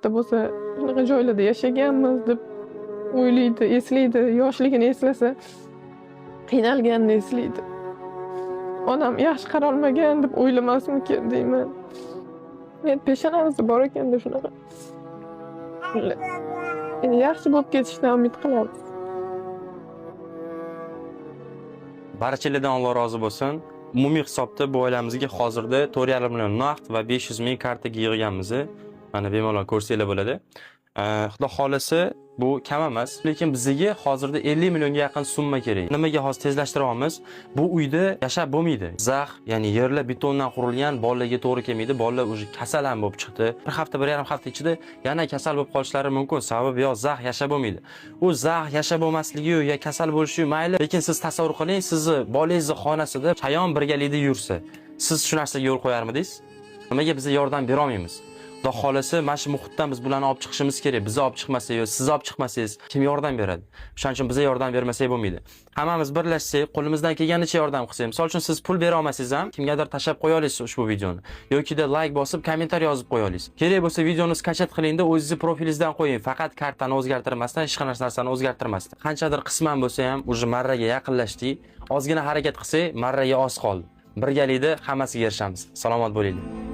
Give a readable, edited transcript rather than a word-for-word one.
bitta bo'lsa shunaqa joylarda yashaganmiz deb o'ylaydi, eslaydi, yoshligini eslasa qiynalganini eslaydi. Onam yaxshi qarolmagan deb o'ylamasmikin deyman. Men peshonamizda bor ekanda shunaqa. Yaxshi bo'lib ketishidan umid qilamiz. Barchalardan Alloh rozi bo'lsin. Umumiy hisobda bu oilamizga hozirda 4,5 million naqd va 500 ming kartaga yig'ganmiz. Mana bemalol ko'rsanglar bo'ladi. Xudo xolasa bu kam emas, lekin bizga hozirda 50 millionga yaqin summa kerak. Nimaga hozir tezlashtiramiz? Bu uyda yashab bo'lmaydi. Zax, ya'ni yerlar betondan qurilgan, bolalarga to'g'ri kelmaydi. Bolalar o'zi kasal ham bo'lib chiqdi. Bir hafta, 1,5 hafta ichida yana kasal bo'lib qolishlari mumkin. Sababi yo zax yashab bo'lmaydi. U zax yashab bo'lmasligi yo kasal bo'lishi mayli, lekin siz tasavvur qiling, sizni bolangizni xonasida chayon birgalikda yursa, siz shu narsaga yo'l qo'yarmidingiz? Nimaga biz yordam bera olmaymiz? Xudo xolasa mana shu muhitdan biz bularni olib chiqishimiz kerak. Biz olib chiqmasak yo siz olib chiqmasangiz kim yordam beradi? Shuning uchun biz yordam bermasak bo'lmaydi. Hammamiz birlashsak, qo'limizdan kelganicha yordam qilsak. Misol uchun siz pul bera olmasangiz ham kimgadir tashlab qo'ya olasiz ushbu videoni. Yoki-da like bosib, kommentariy yozib qo'ya olasiz. Kerak bo'lsa videoni skachat qilingda o'zingizni profilingizdan qo'ying. Faqat kartani o'zgartirmasdan, hech qanday narsani o'zgartirmasdan. Qanchadir qisman bo'lsa ham o'sha marraga yaqinlashdik. Ozgina harakat qilsak, marraga oz qoldi. Birgalikda hammasiga erishamiz. Salomat bo'linglar.